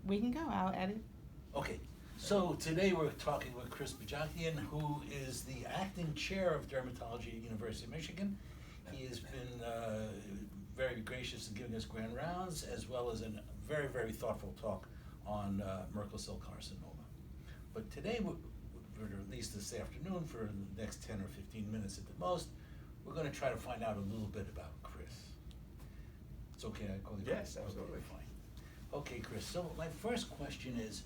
We can go, I'll edit. Okay, so today we're talking with Chris Bichakjian, who is the acting chair of dermatology at University of Michigan. He has been very gracious in giving us grand rounds, as well as a very, very thoughtful talk on Merkel cell carcinoma. But today, or at least this afternoon, for the next 10 or 15 minutes at the most, we're going to try to find out a little bit about Chris. It's okay, I call you Chris? Yes, absolutely. Okay, fine. Okay, Chris, so my first question is,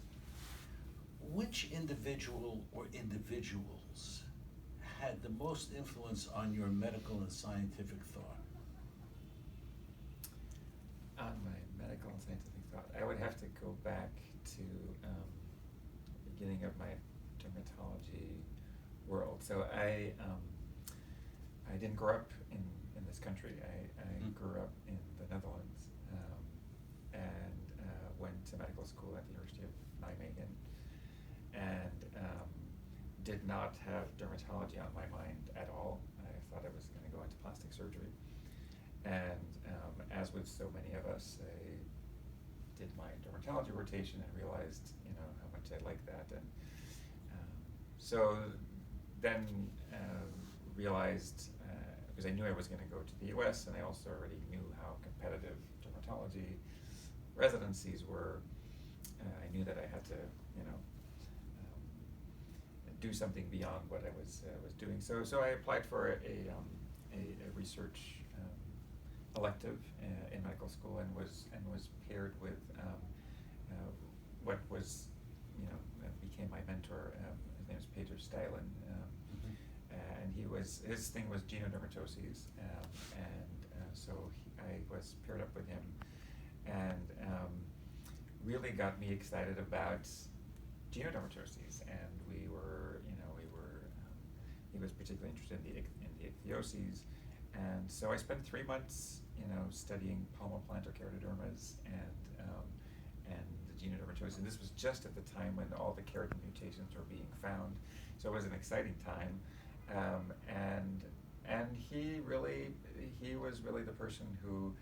which individual or individuals had the most influence on your medical and scientific thought? On my medical and scientific thought, I would have to go back to the beginning of my dermatology world. So I didn't grow up in this country. I grew up in the Netherlands and went to medical school at the University of Nijmegen, and did not have dermatology on my mind at all. I thought I was going to go into plastic surgery. And as with so many of us, I did my dermatology rotation and realized, how much I liked that. And so then realized, because I knew I was going to go to the US, and I also already knew how competitive dermatology residencies were, I knew that I had to, do something beyond what I was doing. So I applied for a research elective in medical school, and was paired with what was, became my mentor. His name is Peter Stijlen, and his thing was genodermatoses, and so I was paired up with him, and really got me excited about genodermatoses, and we were he was particularly interested in the ichthyoses, and so I spent 3 months, studying palmoplantar keratodermas and the genodermatosis, and this was just at the time when all the keratin mutations were being found, so it was an exciting time, and he was really the person who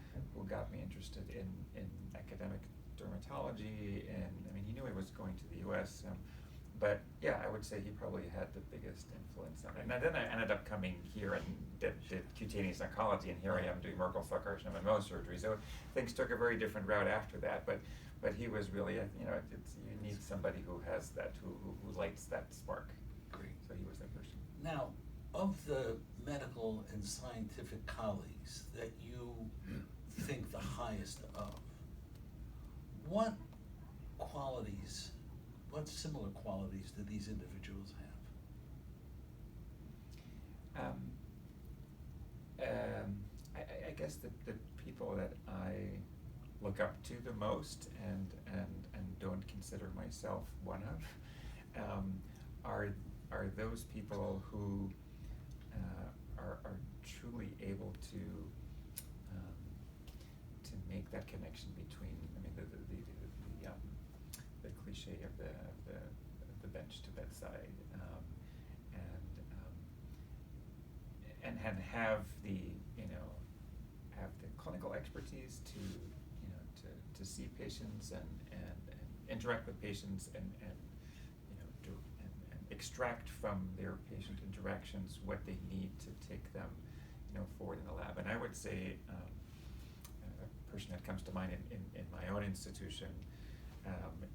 got me interested in academic dermatology, and he knew I was going to the US, but yeah, I would say he probably had the biggest influence on it. And then I ended up coming here and did cutaneous oncology, and here I am doing Merkel cell carcinoma and Mohs surgery. So things took a very different route after that. But he was really, you need somebody who has that, who lights that spark. Great. So he was that person. Now, of the medical and scientific colleagues that you think the highest of, what similar qualities do these individuals have? I guess the people that I look up to the most and don't consider myself one of are those people who are truly able to make that connection between, the cliche of the bench to bedside, and have the clinical expertise to see patients and interact with patients and extract from their patient interactions what they need to take them forward in the lab. And I would say a person that comes to mind in my own institution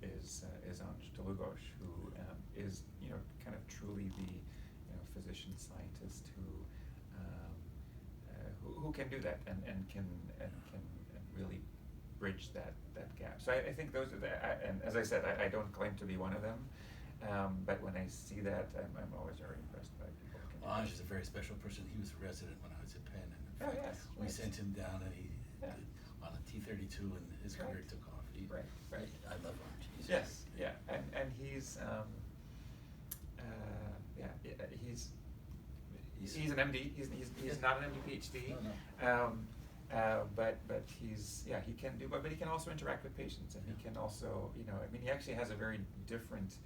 is Ange Delugos, who is kind of truly the physician scientist who can do that and can really bridge that gap. So I think those are and as I said, I don't claim to be one of them, but when I see that, I'm always very impressed by people who can do that. Ange is a very special person. He was a resident when I was at Penn, and in fact, yes, we right. sent him down, and he on a T-32, and his career took off. Right. I love Ange. Yes, yeah, and he's he's an MD. He's not an MD PhD. No. But he can do, but he can also interact with patients, and he can also, he actually has a very different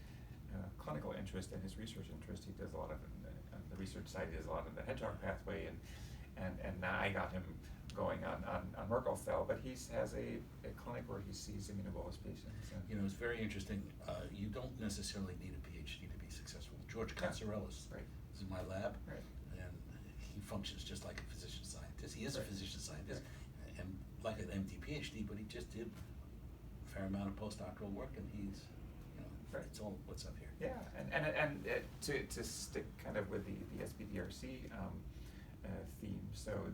clinical interest than his research interest. He does a lot of, on the research side, he does a lot of the hedgehog pathway, and now I got him going on Merkel cell, but he has a clinic where he sees immunobolus patients, You know, it's very interesting. You don't necessarily need a PhD to be successful. George Katsarelis Right. is in my lab, Right. and he functions just like a physician scientist. He is a Right. physician scientist, Right. and like an MD PhD, but he just did a fair amount of postdoctoral work, and he's, you know, Right. it's all what's up here. Yeah, and to stick kind of with the SBDRC theme, so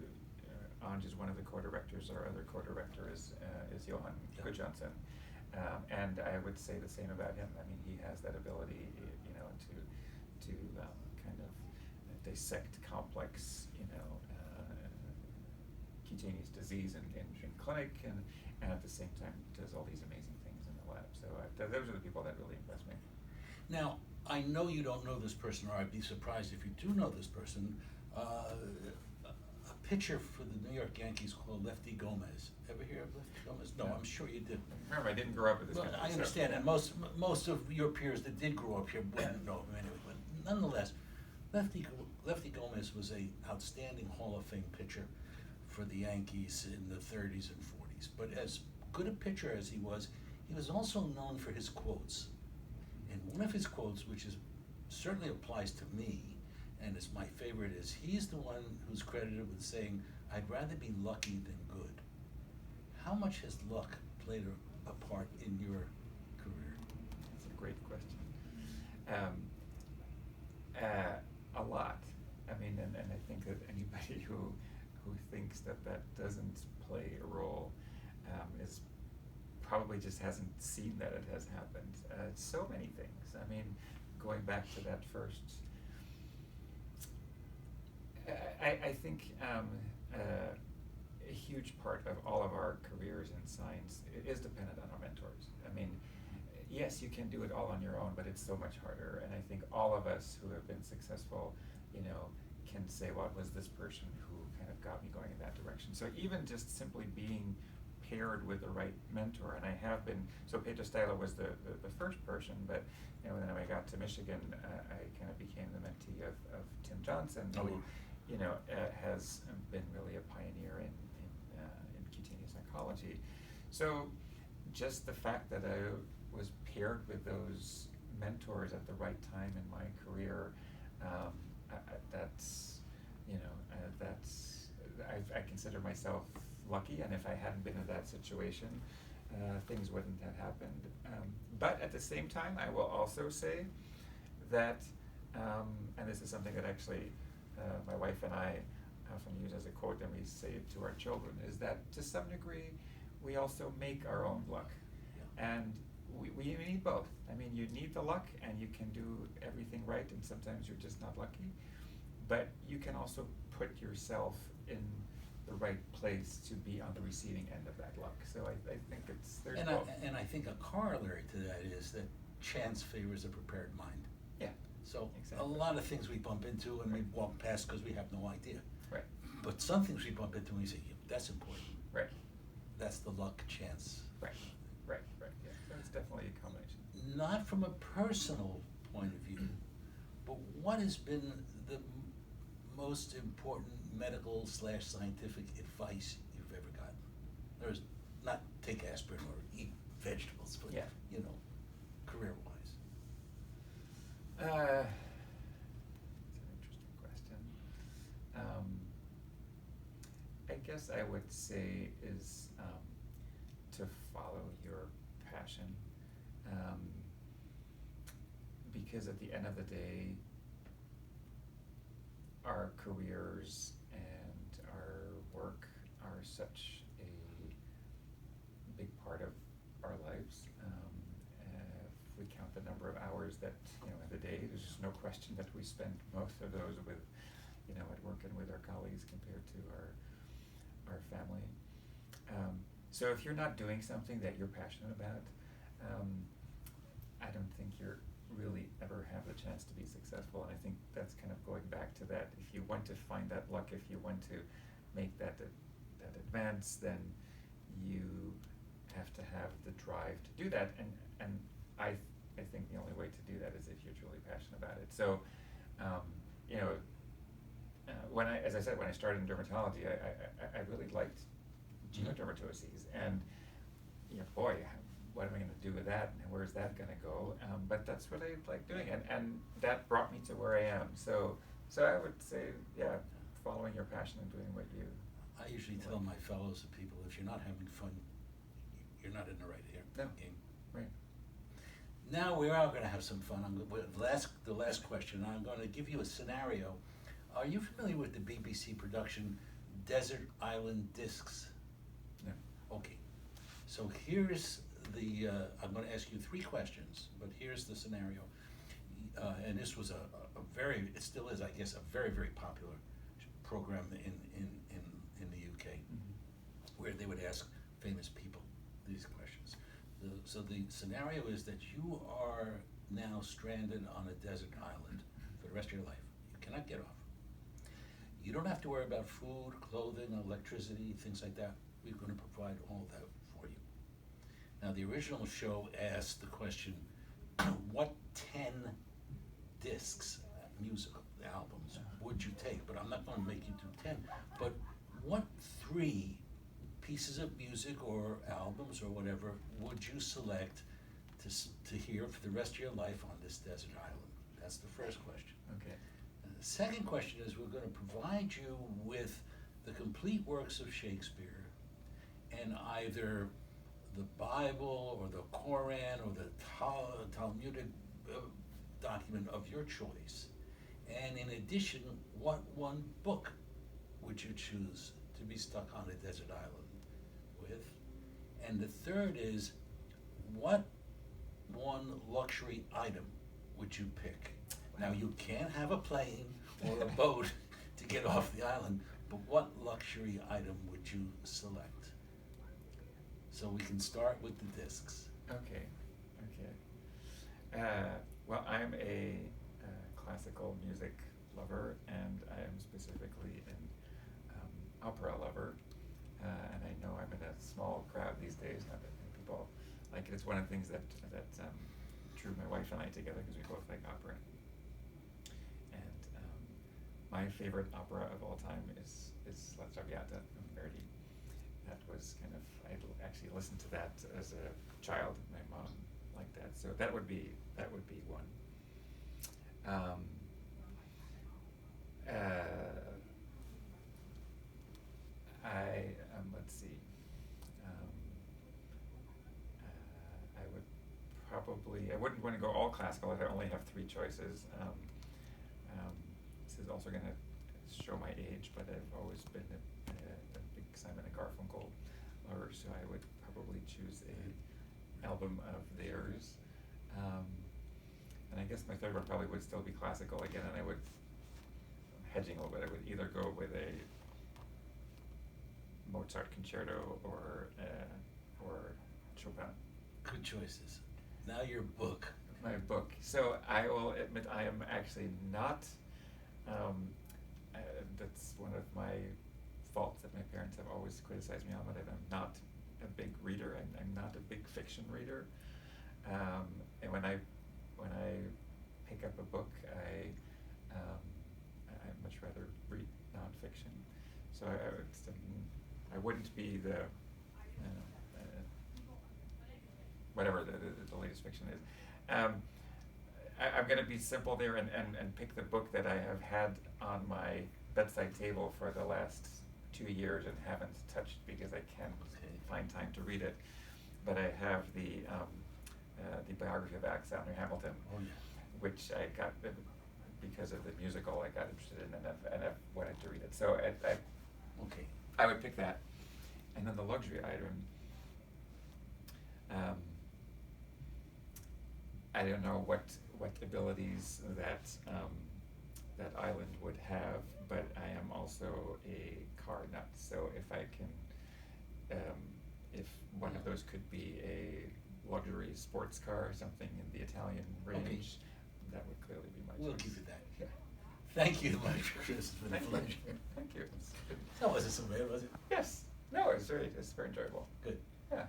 Anj is one of the co-directors. Our other co-director is Johan Yeah. Gudjonsson. And I would say the same about him. I mean, he has that ability, you know, to kind of dissect complex, you know, cutaneous disease in clinic, and at the same time does all these amazing things in the lab. So those are the people that really impress me. Now, I know you don't know this person, or I'd be surprised if you do know this person. A pitcher for the New York Yankees called Lefty Gomez. Ever hear of Lefty Gomez? No, No. I'm sure you did. Remember, I didn't grow up with this Well, country. I so- understand, and most of your peers that did grow up here wouldn't know him anyway. But nonetheless, Lefty Gomez was a outstanding Hall of Fame pitcher for the Yankees in the 30s and 40s. But as good a pitcher as he was also known for his quotes. And one of his quotes, which is certainly applies to me, and is my favorite, is he's the one who's credited with saying, "I'd rather be lucky than good." How much has luck played a part in your career? That's a great question. A lot. I mean, and I think that anybody who thinks that doesn't play a role is probably just hasn't seen that it has happened. So many things. I mean, going back to that first, I think a huge part of all of our careers in science is dependent on our mentors. I mean, yes, you can do it all on your own, but it's so much harder. And I think all of us who have been successful, you know, can say, well, it was this person who kind of got me going in that direction. So even just simply being paired with the right mentor, and I have been, so Peter Steyler was the first person, but you know, when I got to Michigan, I kind of became the mentee of Tim Johnson, who, you know, has been really a pioneer in cutaneous oncology. So just the fact that I was paired with those mentors at the right time in my career, that's, you know, I consider myself lucky, and if I hadn't been in that situation, things wouldn't have happened. But at the same time, I will also say that, and this is something that actually my wife and I often use as a quote, and we say it to our children, is that to some degree, we also make our own luck. Yeah. And we need both. I mean, you need the luck, and you can do everything right, and sometimes you're just not lucky. But you can also put yourself in the right place to be on the receiving end of that luck. So I think there's both. And I think a corollary to that is that chance favors a prepared mind. Yeah. So Exactly. a lot of things we bump into and we walk past because we have no idea. Right. But some things we bump into and we say, yeah, that's important. Right. That's the luck chance. Right. Yeah. So it's definitely a combination. Not from a personal point of view, but what has been the most important medical/scientific advice you've ever gotten? There's not take aspirin or eat vegetables, but Yeah. you know, career-wise. It's an interesting question. I guess I would say is to follow your passion, because at the end of the day, our careers and our work are such a big part of our lives. If we count the number of hours that, you know, in the day, there's just no question that we spend most of those with, you know, at work and with our colleagues compared to our family. So if you're not doing something that you're passionate about, I don't think you're really ever have the chance to be successful. And I think that's kind of going back to that. If you want to find that luck, if you want to make that advance, then you have to have the drive to do that. And I think the only way to do that is if you're truly passionate about it. So, you know, as I said, when I started in dermatology, I really liked genodermatoses, and you know, boy, what am I gonna do with that, and where's that gonna go? But that's what I like doing, and that brought me to where I am. So I would say, yeah, following your passion and doing what you. I usually tell my fellows and people, if you're not having fun, you're not in the right No. game. Right. Now we are gonna have some fun. The last question, I'm gonna give you a scenario. Are you familiar with the BBC production Desert Island Discs? No. Okay, so here's I'm gonna ask you 3 questions, but here's the scenario. And this was it still is, I guess, a very, very popular program in the UK, where they would ask famous people these questions. So the scenario is that you are now stranded on a desert island for the rest of your life. You cannot get off. You don't have to worry about food, clothing, electricity, things like that. We're going to provide all that for you. Now, the original show asked the question, what 10 discs, musical albums, would you take? But I'm not going to make you do 10. But what 3 pieces of music or albums or whatever would you select to hear for the rest of your life on this desert island? That's the first question. Okay. And the second question is, we're going to provide you with the complete works of Shakespeare and either the Bible or the Koran or the Talmudic document of your choice. And in addition, what 1 book would you choose to be stuck on a desert island with? And the third is, what 1 luxury item would you pick? Now, you can't have a plane or a boat to get off the island, but what luxury item would you select? So we can start with the discs. Okay. Well, I'm a classical music lover, and I am specifically an opera lover. And I know I'm in a small crowd these days, not that many people like it. It's one of the things that drew my wife and I together, because we both like opera. And my favorite opera of all time is La Traviata from Verdi. That was kind of, I actually listened to that as a child. My mom liked that, so that would be one. Let's see. I wouldn't want to go all classical if I only have 3 choices. This is also going to show my age, but I've always been a big Simon and Garfunkel lover, so I would probably choose a album of theirs. And I guess my third one probably would still be classical again, and I'm hedging a little bit. I would either go with a Mozart concerto or Chopin. Good choices. Now your book. My book. So I will admit I am actually not, that's one of my faults that my parents have always criticized me on, but I'm not a big reader. I'm not a big fiction reader. And when I pick up a book, I much rather read nonfiction. So I wouldn't be the whatever the latest fiction is. I'm going to be simple there and pick the book that I have had on my bedside table for the last 2 years and haven't touched because I can't find time to read it. But I have the biography of Alexander Hamilton, which I got because of the musical. I got interested in and I've wanted to read it. So I would pick that. And then the luxury item. I don't know what abilities that island would have, but I am also a car nut. So if I can, if one of those could be a luxury sports car, something in the Italian range, that would clearly be my choice. We'll keep it that. Yeah. Thank you much, Chris. It's been a pleasure. Thank you. That wasn't so bad, was it? Yes. No, it's very enjoyable. Good.